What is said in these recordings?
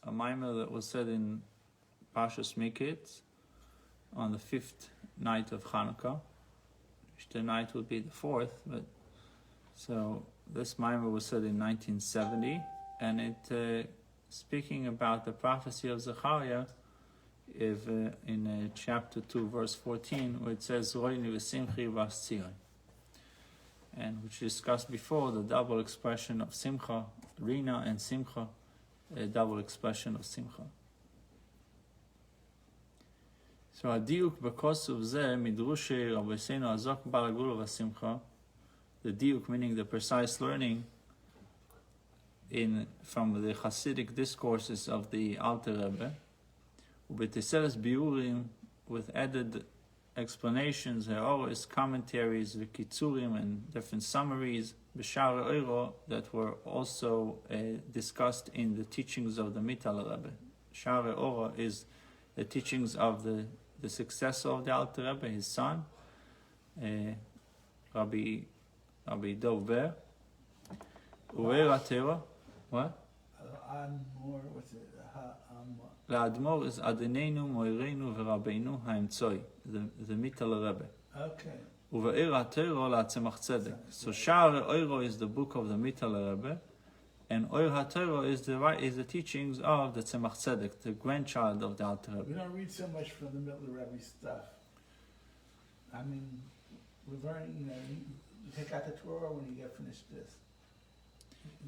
a mimer that was said in Parshas Miketz on the 5th night of Hanukkah, which the night would be the 4th, but so this mimer was said in 1970, and it speaking about the prophecy of Zechariah in chapter 2, verse 14, where it says, Roni Vesimchi Chassidic, and which we discussed before, the double expression of Simcha, Rina and Simcha, a double expression of Simcha. So הדיוק בכוסוף זה מדרוש רבנו הזוק בעל הגבול והשמחה, the diuk meaning the precise learning from the Chassidic discourses of the Alter Rebbe, ובתסלס ביורים, with added explanations, heroes, commentaries, v'kitzurim, and different summaries, b'shar eiro, that were also discussed in the teachings of the Mital Rebbe. Shar eiro is the teachings of the successor of the Alter Rebbe, his son, Rabbi Dov Ber. What? L'admor is Adonenu, Moirenu, v'Rabbeinu ha'emtzoi, the Mital Rebbe. Okay. Uve'er ha'Torah la'Tzemach Tzedek. So Sha'ar Oiro is the book of the Mital Rebbe, and Oir HaTorah is the teachings of the Tzemach Tzedek, the grandchild of the Alter Rebbe. We don't read so much from the Mital Rebbe stuff. I mean, we're learning, you take out the Torah when you get finished this.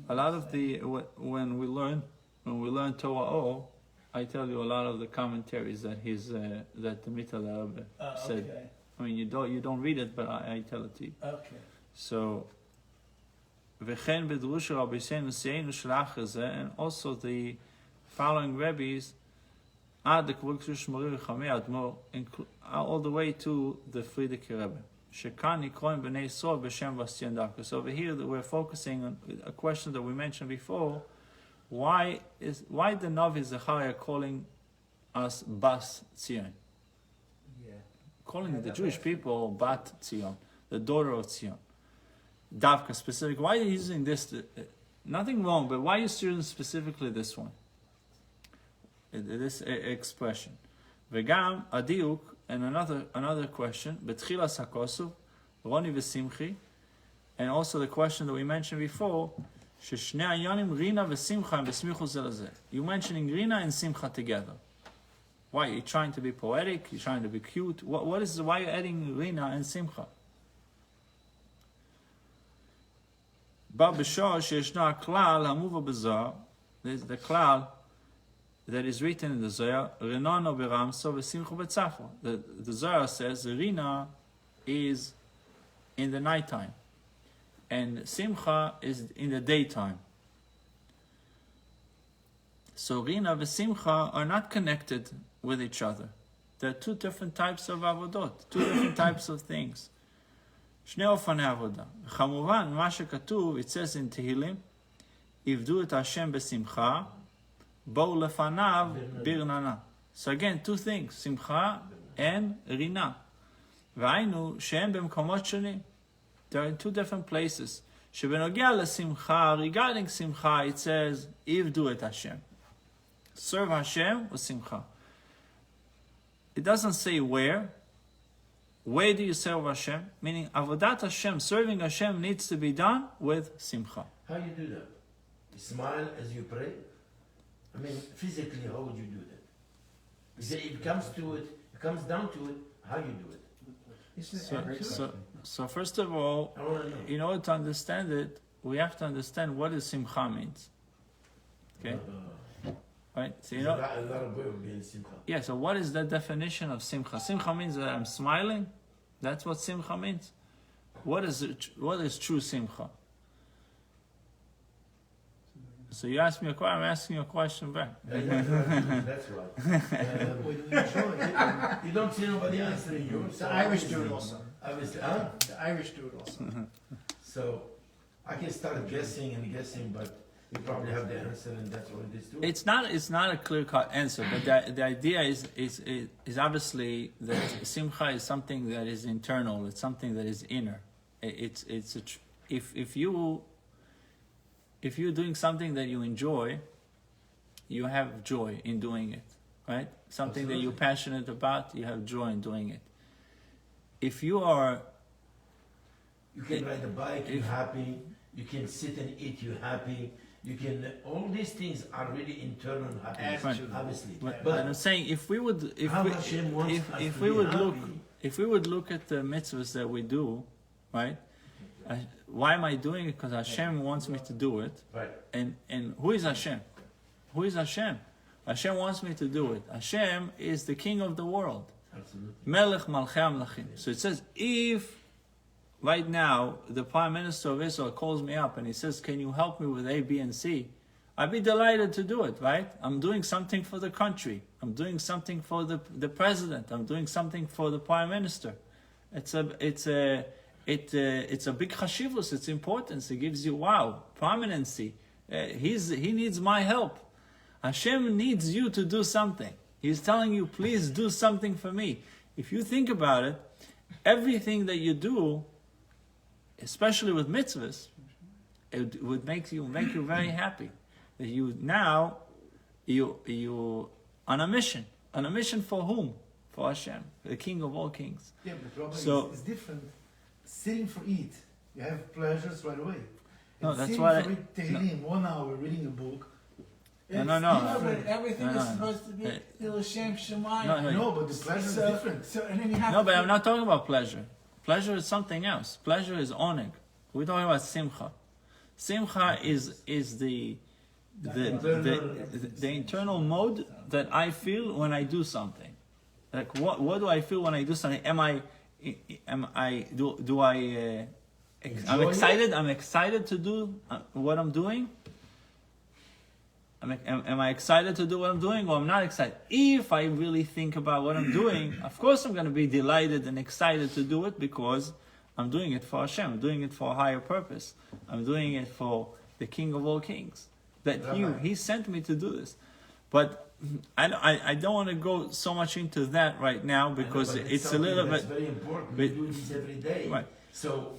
A lot of when we learn Torah, I tell you a lot of the commentaries that that the Mital Rebbe said. Okay. I mean, you don't read it, but I tell it to you. Okay. So, v'chen b'drush Rabbeinu seinu shlach hazeh, and also the following rabbis, ad the Kvuksush Morir Chamei Admor, all the way to the Frierdiker Rebbe. Shekani Kroim B'nei Yisrael b'Shem Bastian Darkos. So over here we're focusing on a question that we mentioned before. Why the Navi Zechariah calling us Bas Tzion? Yeah. Calling the Jewish people Bat Tzion, the daughter of Tzion. Davka specific. Why are you using this? Nothing wrong, but why are you using specifically this one? This expression. Vegam Adiuk, and another question. Betchilas Hakosuf, Roni Vesimchi, and also the question that we mentioned before. Sheshnei Ayanim Rina Vesimcha and Vesmichu Zelazeh. You're mentioning Rina and Simcha together. Why? You're trying to be poetic? You're trying to be cute? Why are you adding Rina and Simcha? But b'shor she'eshna klal hamuva b'zar, there's the klal that is written in the Zohar, Renono b'ramso v'simcha b'tzafo. The Zohar says the Rina is in the nighttime, and Simcha is in the daytime. So Rina and Simcha are not connected with each other. They're two different types of avodot, two different types of things. שני אופני עבודה. וכמובן, מה שכתוב, it says in Tehillim, עבדו את השם בשמחה, בואו לפניו ברננה. So again, two things, שמחה and רינה. והיינו שהם במקומות שונים. They're in two different places. שבנוגע לשמחה, regarding שמחה, it says, עבדו את השם. Serve Hashem with simcha. It doesn't say where. Where do you serve Hashem? Meaning, avodat Hashem, serving Hashem needs to be done with simcha. How you do that? You smile as you pray? I mean, physically, how would you do that? Because it comes down to it, how you do it. So first of all, in order to understand it, we have to understand what is simcha means. Okay? Right? So a lot of way of being simcha. Yeah, so what is the definition of simcha? Simcha means that I'm smiling. That's what simcha means. What is true simcha? So you ask me a question, I'm asking you a question back. That's right. You don't see nobody answering you. The Irish do it also. Huh? The Irish do it also. So I can start guessing, but you probably have the answer, and that's what it is too. It's not a clear-cut answer, but the idea is obviously that simcha is something that is internal. It's something that is inner. If you're doing something that you enjoy, you have joy in doing it, right? Something that you're passionate about, you have joy in doing it. If you are... You can ride a bike, you're happy. You can sit and eat, you're happy. You can, all these things are really internal happiness, Right. obviously. But I'm saying, if we would look at the mitzvahs that we do, right? Why am I doing it? Because Hashem wants me to do it. Right. And who is Hashem? Who is Hashem? Hashem wants me to do it. Hashem is the king of the world. Absolutely. Melech Malchei Amlachim. So it says, if right now the Prime Minister of Israel calls me up and he says, can you help me with A, B, and C? I'd be delighted to do it, right? I'm doing something for the country. I'm doing something for the president. I'm doing something for the Prime Minister. It's a big chashivus. It's importance. It gives you prominency. He needs my help. Hashem needs you to do something. He's telling you, please do something for me. If you think about it, everything that you do, especially with mitzvahs, it would make you very happy. That you on a mission for whom? For Hashem, the King of all kings. Yeah, but the problem is different. Sitting for eat, you have pleasures right away. No, And that's sitting why for eat, Tehillim, 1 hour reading a book. No. But everything is supposed to be L'Shem Shemayim. No, but the pleasure is different. So, and then you have No, but I'm not talking about pleasure. Pleasure is something else. Pleasure is oneg. We're talking about simcha. Simcha is the internal mode that I feel when I do something. Like what do I feel when I do something? I'm excited. I'm excited to do what I'm doing. Am I excited to do what I'm doing, or I'm not excited? If I really think about what I'm doing, of course I'm going to be delighted and excited to do it because I'm doing it for Hashem. I'm doing it for a higher purpose. I'm doing it for the King of all kings. That He sent me to do this. But I don't want to go so much into that right now because it's a little bit... It's very important. We do this every day. Right. So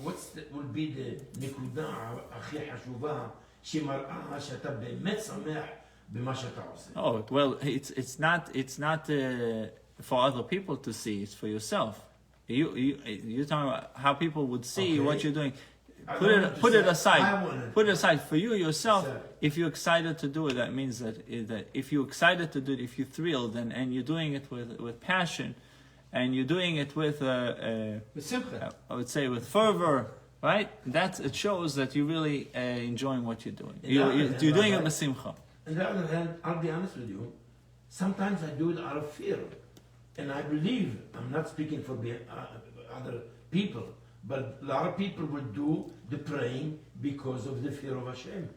will be the נקודה הכי חשובה שמראה שאתה באמת שמח במה שאתה עושה. Oh, well, it's not for other people to see. It's for yourself. You're talking about how people would see what you're doing. Put it aside. Put it aside for you yourself. If you're excited to do it, that means that if you're excited to do it, if you're thrilled and you're doing it with passion, and you're doing it with simcha. I would say with fervor, right? It shows that you're really enjoying what you're doing. You're doing it with simcha. On the other hand, I'll be honest with you. Sometimes I do it out of fear, and I believe I'm not speaking for other people. But a lot of people will do the praying because of the fear of Hashem.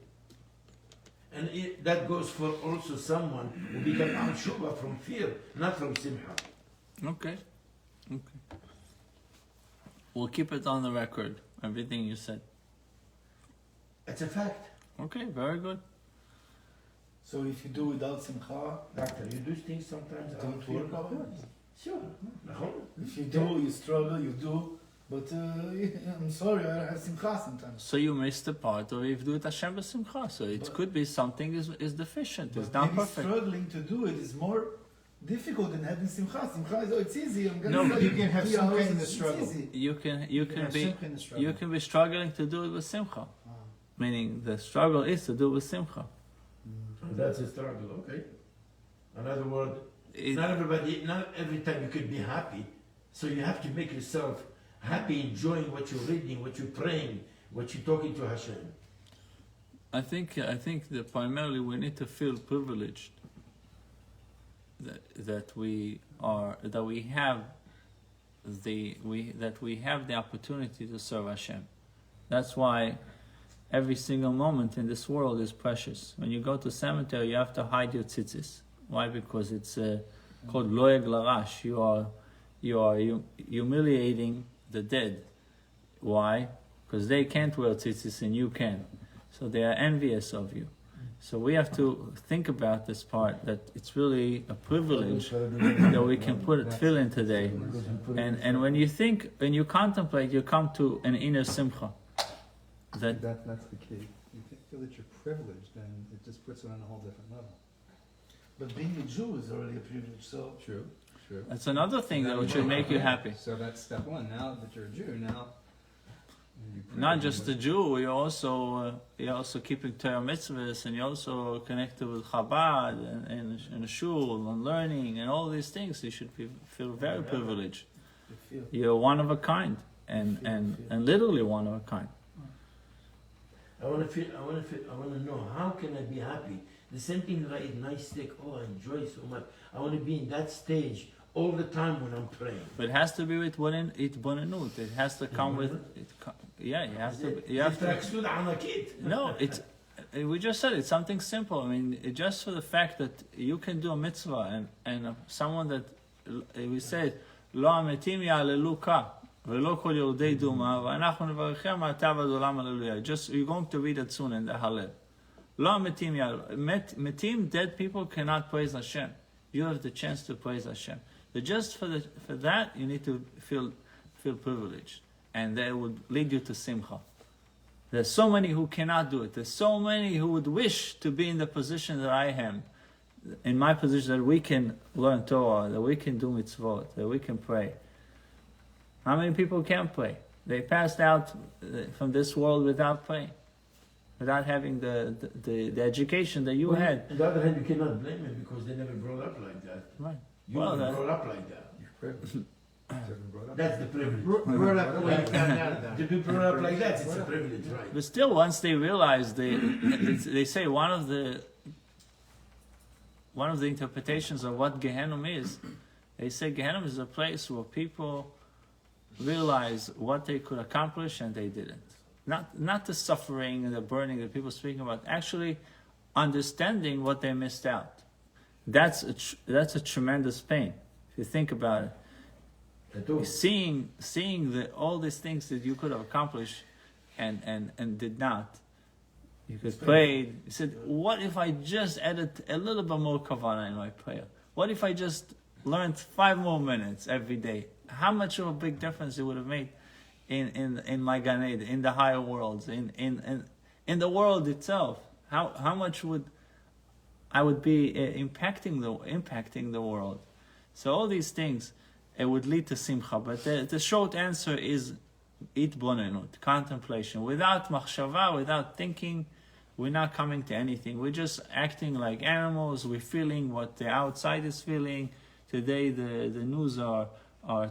And that goes for also someone who become al-shubha from fear, not from simha. Okay. We'll keep it on the record, everything you said. It's a fact. Okay, very good. So if you do without simcha, Doctor, you do things sometimes out of don't fear. work out. Sure. If you do, you struggle, you do. But I'm sorry, I have simcha sometimes. So you missed the part of if do it Hashem b'simcha. So it could be something is deficient. It's not maybe perfect. struggling to do it is more difficult than having simcha. Simcha is it's easy. I'm No, gonna but study you can have 3 simcha hours, in the it's struggle. easy. You can have simcha in the struggle. you can be struggling to do it with simcha. Meaning the struggle is to do it with simcha. That's a struggle, okay. In other words, not every time you could be happy. So you have to make yourself happy, enjoying what you're reading, what you're praying, what you're talking to Hashem. I think that primarily we need to feel privileged that we have the opportunity to serve Hashem. That's why every single moment in this world is precious. When you go to cemetery, you have to hide your tzitzis. Why? Because it's called loeg larash. You are humiliating the dead. Why? Because they can't wear tzitzis and you can. So they are envious of you. So we have to think about this part, that it's really a privilege that we can put tefillin today. And when you think, when you contemplate, you come to an inner simcha. That's the key. You feel that you're privileged, and it just puts it on a whole different level. But being a Jew is already a privilege, so True. That's another thing that would should make you happy. So that's step one. Now that you're a Jew, now you pray Not and just you- a Jew, you're also keeping Torah mitzvahs, and you're also connected with Chabad and a shul and learning and all these things. You should feel very privileged. you feel. You're one of a kind, and literally one of a kind. I want to know, how can I be happy? The same thing that I eat nice steak, I enjoy so much. I want to be in that stage all the time when I'm praying. But it has to be with itbonenut. It has to come with you have to. You have to. exclude anakit. No, we just said it's something simple. I mean, just for the fact that you can do a mitzvah and someone that we said lo ametim ya'alelu ka v'lo kol yordei duma v'anachnu nevarichem ma'ata v'ad olam hallelujah. Just you're going to read it soon in the Hallel. Lo ametim metim, dead people cannot praise Hashem. You have the chance to praise Hashem. So just for that you need to feel privileged, and that would lead you to simcha. There's so many who cannot do it. There's so many who would wish to be in the position that I am, in my position, that we can learn Torah, that we can do mitzvot, that we can pray. How many people can't pray? They passed out from this world without praying, without having the education that you had. On the other hand, you cannot blame them because they never brought up like that. Right. You Well, were brought up like that. You're privileged. Certainly brought up. That's the privilege. Brought up the way you found out about To it. be brought up like that, it's a privilege, right? But still, once they realize, they say one of the interpretations of what Gehenna is, they say Gehenna is a place where people realize what they could accomplish and they didn't. Not the suffering and the burning that people are speaking about. Actually, understanding what they missed out. That's a tremendous pain if you think about it. Seeing all these things that you could have accomplished and did not. You could pray. You said, what if I just added a little bit more kavanah in my prayer? What if I just learned 5 more minutes every day? How much of a big difference it would have made in my Gan Eden, in the higher worlds, in the world itself? How much would I would be impacting the world? So all these things, it would lead to simcha. But the short answer is itbonenut, contemplation. Without machshava, without thinking, we're not coming to anything. We're just acting like animals. We're feeling what the outside is feeling. Today the news are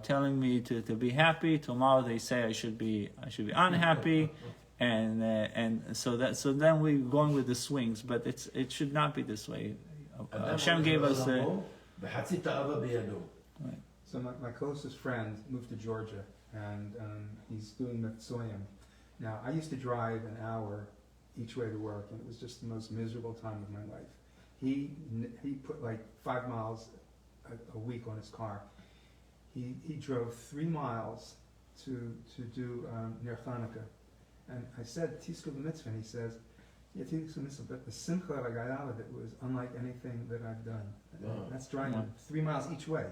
telling me to be happy. Tomorrow they say I should be unhappy. And so then we're going with the swings, but it should not be this way. Hashem gave us So my closest friend moved to Georgia, and he's doing Mitzuyim. Now, I used to drive an hour each way to work, and it was just the most miserable time of my life. He put like 5 miles a week on his car. He drove 3 miles to do Ner Chanukah. And I said, Tisku b'mitzvah, and he says, yeah, Tisku b'mitzvah, but the simcha that I got out of it was unlike anything that I've done. Wow. That's driving 3 miles each way.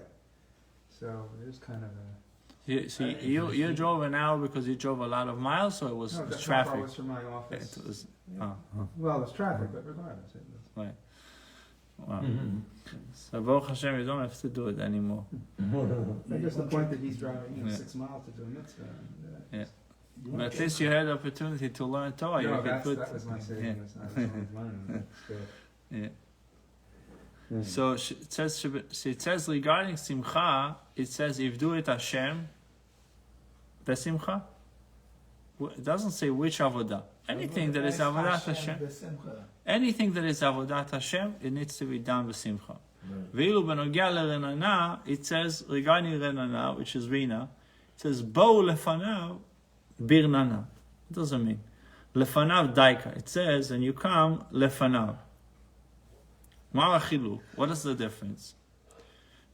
So there's kind of a... You drove an hour because you drove a lot of miles, or it was No, that's traffic? how far it was from my office. It was, Yeah. Well, it was traffic, but regardless, it was... right. Wow. So Baruch Hashem, you don't have to do it anymore. I guess the point that he's driving, Yeah. 6 miles to do a mitzvah. And, Yeah. But at least you had the opportunity to learn Torah. no, You could put, that was my saving. yeah. I was always learning. That's good. Yeah. So it says regarding simcha, it says if do it Hashem, besimcha. It doesn't say which avodah. Anything that is avodat Hashem, anything that is avodat Hashem, it needs to be done besimcha. Ve'ilu benogia lerenana, it says regarding renana, which is rina, it says bo lefanav birnana. It doesn't mean lefanav daika. It says and you come lefanav. What is the difference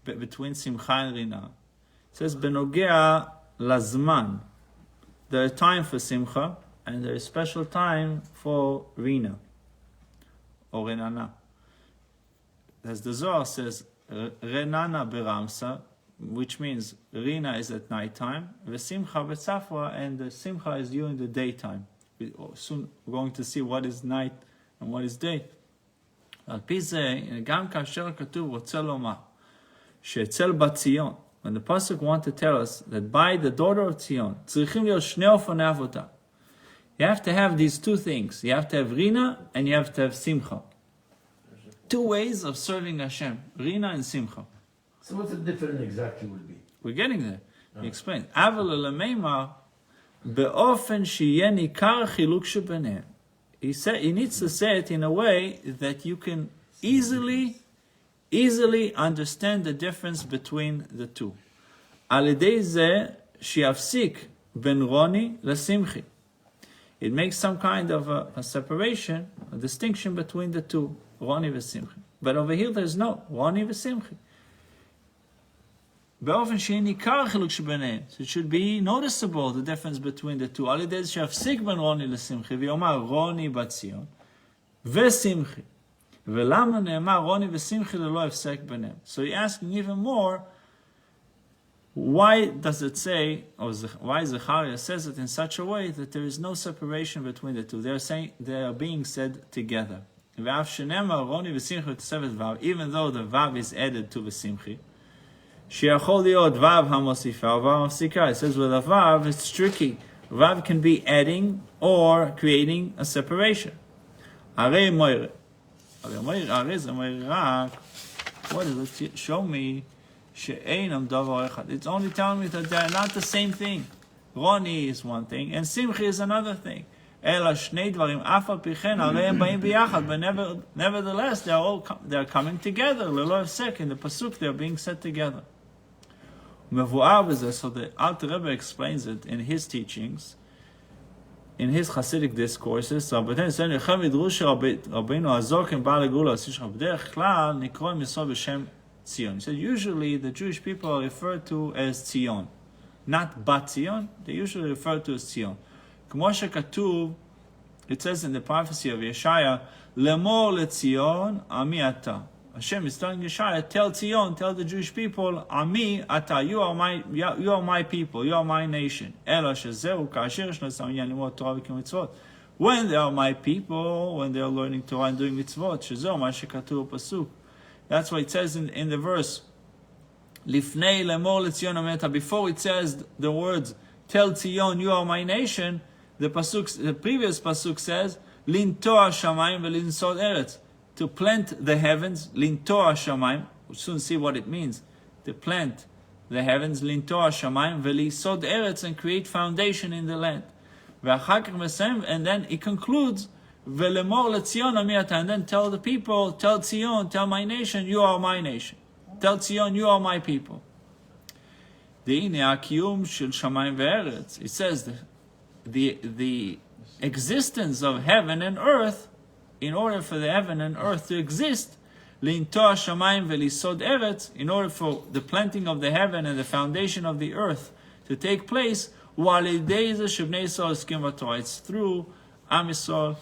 between simcha and rina? It says benogea lazman. There is time for simcha and there is special time for rina or renana. As the Zohar says, renana beramsa, which means rina is at night time, vesimcha betzafra, and the simcha is during the daytime. We're soon going to see what is night and what is day. על פי זה, גם כאשר הכתוב רוצה לומר, שאצל בת ציון, when the Pasuk want to tell us that by the daughter of Zion, צריכים להיות שני אופני עבודה. You have to have these two things. You have to have Rina and you have to have Simcha. Two ways of serving Hashem, Rina and Simcha. So what's the difference exactly will be? We're getting there. He explains. אבל למימר, באופן שיהיה ניכר חילוק שביניהם. He needs to say it in a way that you can easily understand the difference between the two. על ידי זה שיפסיק בין רוני לשמחי. It makes some kind of a separation, a distinction between the two, Roni Vesimchi. But over here there's no Roni Vesimchi. באופן שיהיה ניכר חילוק שביניהם. So it should be noticeable, the difference between the two. על ידי זה שיפסיק בין רוני לשמחי, ויאמר רוני בת ציון ושמחי. ולמה נאמר רוני ושמחי ללא הפסק ביניהם? So you're asking even more, why does it say, or why Zechariah says it in such a way that there is no separation between the two? They're saying, they are being said together. ואף שנאמר רוני ושמחי בתוספת ו', even though the v' is added to ושמחי, שיכול להיות ו' המוסיפה או ו' המפסיקה. It says with a v' it's tricky. V' can be adding or creating a separation. הרי מוירה. הרי זה מוירה רק, what does it show me? שאינם דבר אחד. It's only telling me that they're not the same thing. Roni is one thing and Simchi is another thing. אלא שני דברים, אף על פי כן, הרי הם באים ביחד, but nevertheless they're coming together, ללא הפסק. In the pasuk they're being set together. מבואר בזה, so the Alter Rebbe explains it in his teachings, in his Chassidic discourses. רבותינו אצלנו יכולים לדרוש שרבינו הזור כבא לגאולה, בדרך כלל נקראים יסוד בשם Zion. He said usually the Jewish people are referred to as Zion, not Bat Zion. They usually refer to as Zion. כמו שכתוב, it says in the prophecy of Yeshaya, לאמור לציון עמי אתה. Hashem is telling Yeshaya, tell Zion, tell the Jewish people, עמי אתה, you are my people, you are my nation. אלא שזהו כאשר יש להם עניין ללמוד תורה וכמצוות. When they are my people, when they are learning Torah and doing mitzvot, שזהו מה שכתוב בפסוק. That's why it says in the verse, לפני לאמור לציון עמי אתה, before it says the words, tell Zion, you are my nation, the previous pasuk says, lintoa shamayim v'linsod eretz, to plant the heavens, lintoa shamayim, we'll soon see what it means, to plant the heavens, lintoa shamayim v'lisod eretz, and create foundation in the land. And then it concludes, v'lemor lezion ami ata, and then tell the people, tell Zion, tell my nation, you are my nation. Tell Zion, you are my people. It says the existence of heaven and earth, in order for the heaven and earth to exist, in order for the planting of the heaven and the foundation of the earth to take place, it's through Am Yisrael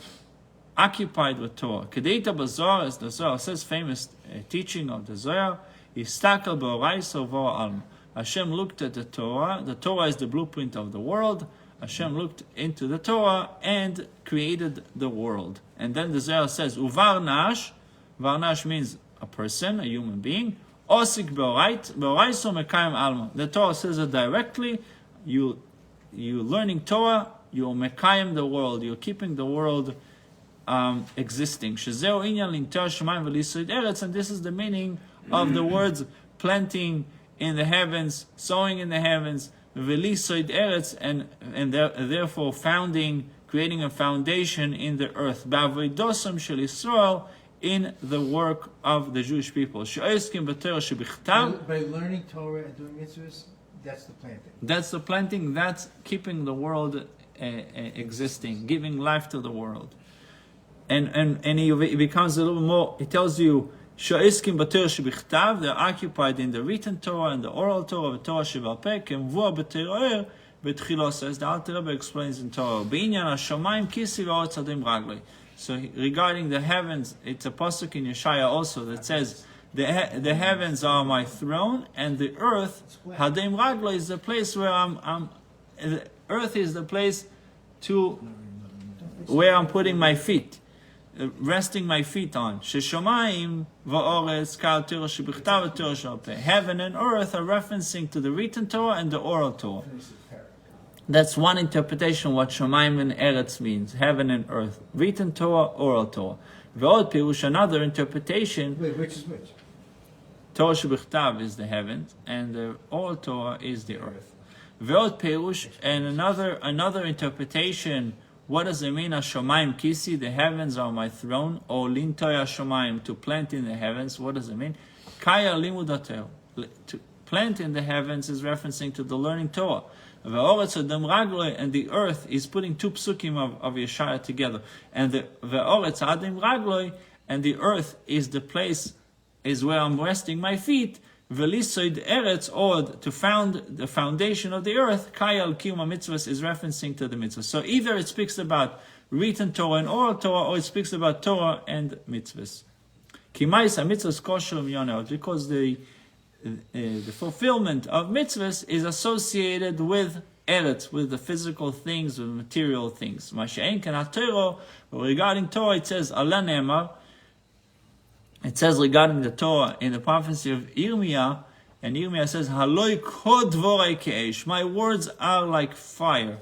occupied with Torah. Kedeita b'Zohar, as the Zohar says, famous teaching of the Zohar, Yistakel b'oraiso v'or alma. Hashem looked at the Torah. The Torah is the blueprint of the world. Hashem looked into the Torah and created the world. And then the Zohar says, Uvarnash, Varnash means a person, a human being. Osik be'oraiso mekayim alma. The Torah says it directly. You learning Torah, you're mekayim the world. You're keeping the world existing. Shezeu inyan lintar shemayim v'lisod eretz. And this is the meaning of the words planting in the heavens, sowing in the heavens, v'lisod eretz, and therefore creating a foundation in the earth. Ba'avoidosam shel Yisrael, in the work of the Jewish people. She'oskim b'torah shebichtav. By learning Torah and doing mitzvahs, that's the planting. That's the planting. That's keeping the world existing, giving life to the world. And it becomes a little more. It tells you. They're occupied in the written Torah and the oral Torah, the Torah Shebal Peh, Kemvua b'Teroer, b'Tchilos, as the Alter Rebbe explains in Torah. B'inyan hashamayim kisi v'aretz adim raglei. So regarding the heavens, it's a pasuk in Yeshaya also that says, the heavens are my throne, and the earth, hadim raglei, is the place where the earth is the place where I'm putting my feet. resting my feet on. Sheshomayim va'oretz kal Torah shebichtav Torah she'al-peh. Heaven and earth are referencing to the written Torah and the oral Torah. That's one interpretation what Shomayim and Eretz means, heaven and earth. Written Torah, oral Torah. Ve'od pirush, another interpretation. Wait, which is which? Torah shebichtav is the heavens, and the oral Torah is the earth. Ve'od pirush, and another interpretation. What does it mean? Shomayim kisi, the heavens are my throne. Or lintoy Shomayim, to plant in the heavens. What does it mean? Kaya limudatel, to plant in the heavens is referencing to the learning Torah. And the earth is putting two psukim of Yeshaya together. And the Ve'oretz Adim Ragloi, and the earth is the place, is where I'm resting my feet. Velisoid Eretz Od, to found the foundation of the earth. Kayal Kiyuma Mitzvahs is referencing to the mitzvahs. So either it speaks about written Torah and oral Torah, or it speaks about Torah and mitzvahs. Kimais HaMitzvahs Kosher Miyonot, because the fulfillment of mitzvahs is associated with eretz, with the physical things, with material things. Masha'en kan HaTorah, regarding Torah, it says, Allah Ne'emar, it says regarding the Torah in the prophecy of Yirmiyah, and Yirmiyah says, Haloi kod dvorai ke'esh, my words are like fire.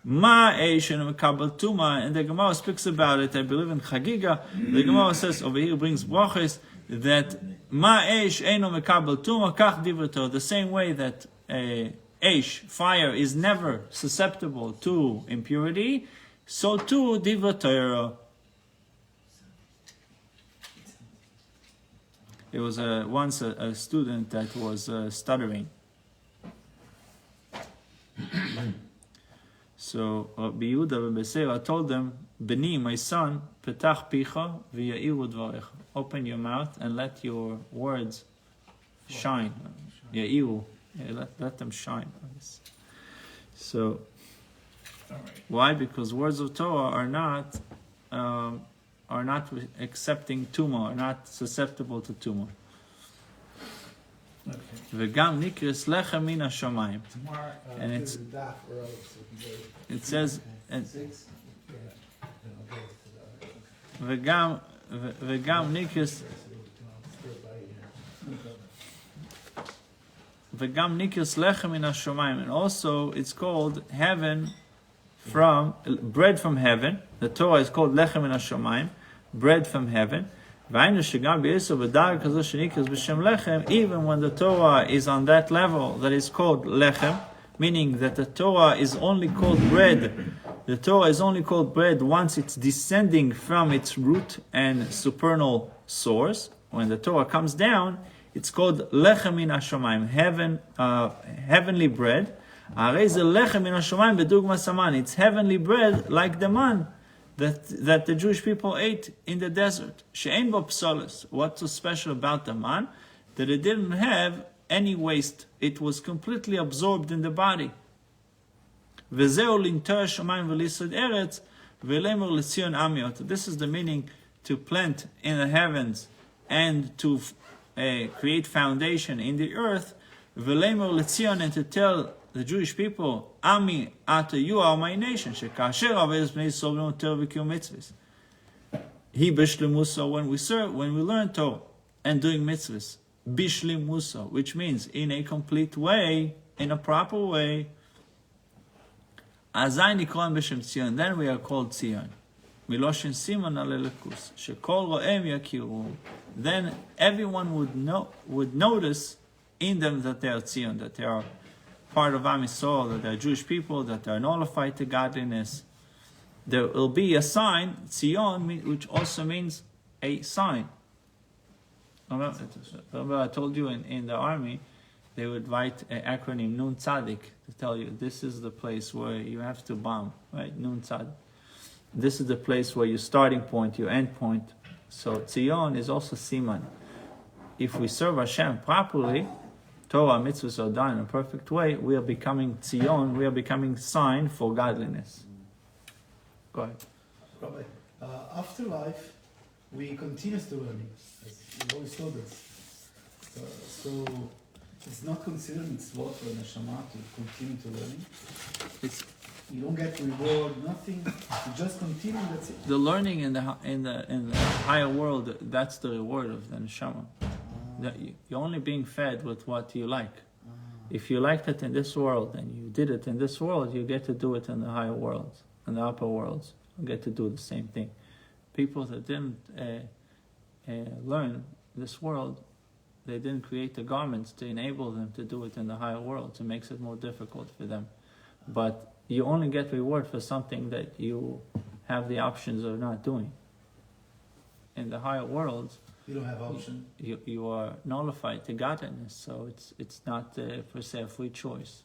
Ma eish and mekabel tuma, and the Gemara speaks about it, I believe in Chagiga, the Gemara says, over here brings brachos, that ma eish eino mekabel tuma kach divrei Torah, the same way that eish, fire, is never susceptible to impurity, so too divrei Torah. There was once a student that was stuttering. So Rabbi Yehuda Bebeseira told them, Beni, my son, petach picha v'ya'iru dvarecha. Open your mouth and let your words shine. Ya'iru, let them shine. So, why? Because words of Torah are not accepting tumor, are not susceptible to tumor. V'gam nikris lechem min hashamayim. And it says, v'gam nikris lechem min hashamayim. And also it's called heaven from, bread from heaven. The Torah is called lechem min hashamayim, bread from heaven. Even when the Torah is on that level that is called lechem, meaning that the Torah is only called bread. The Torah is only called bread once it's descending from its root and supernal source. When the Torah comes down, it's called lechem min hashamayim, heavenly bread. It's heavenly bread like the man that the Jewish people ate in the desert. She'ein bo psolos. What's so special about the man? That it didn't have any waste. It was completely absorbed in the body. V'zeu lintor shamayim v'lisod eretz v'lemer l'tzion amiot. This is the meaning to plant in the heavens and to create foundation in the earth. V'lemer l'tzion, and to tell the Jewish people, Ami, Ata, you are my nation. Shekasher aves bnei Yisrael v'lemer Torah v'kiyum mitzvahs. He bishlemusa, when we learn Torah and doing mitzvahs, bishlemusa, which means in a complete way, in a proper way. Azai nikron b'shem Tzion, then we are called Tzion. Miloshin siman alelekus, shekol ro'em yakiru. Then everyone would notice in them that they are Tzion, that they are part of Am Yisrael, that they are Jewish people, that they are nullified to godliness. There will be a sign, Tzion, which also means a sign. Remember I told you in the army, they would write an acronym Nun Tzadik to tell you this is the place where you have to bomb, right? Nun Tzadik. This is the place where your starting point, your end point. So Tzion is also Siman. If we serve Hashem properly, Torah mitzvahs are done in a perfect way, we are becoming Tzion, we are becoming sign for godliness. Go ahead. Rabbi, after life, we continue to learning, as you always told us. So it's not considered mitzvot for neshama to continue to learning? You don't get reward, nothing. You just continue. That's it. The learning in the higher world, that's the reward of the neshama. That you're only being fed with what you like. If you liked it in this world and you did it in this world, you get to do it in the higher worlds, in the upper worlds. You get to do the same thing. People that didn't learn this world, they didn't create the garments to enable them to do it in the higher worlds. It makes it more difficult for them. But you only get reward for something that you have the options of not doing. In the higher worlds, You don't have option. you are nullified to godliness, so it's not per se a free choice.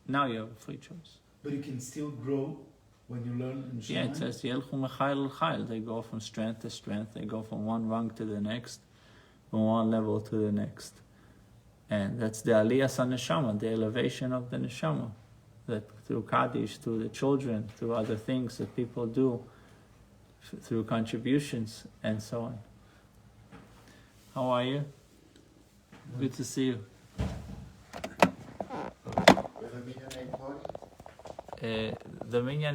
Now you have a free choice. But you can still grow when you learn in Yeah, it says Yelchu Mechail L'Chail. They go from strength to strength. They go from one rung to the next, from one level to the next, and that's the Aliyas HaNeshama, the elevation of the neshama. That through Kaddish, through the children, through other things that people do, through contributions and so on. How are you? Good to see you. The minyan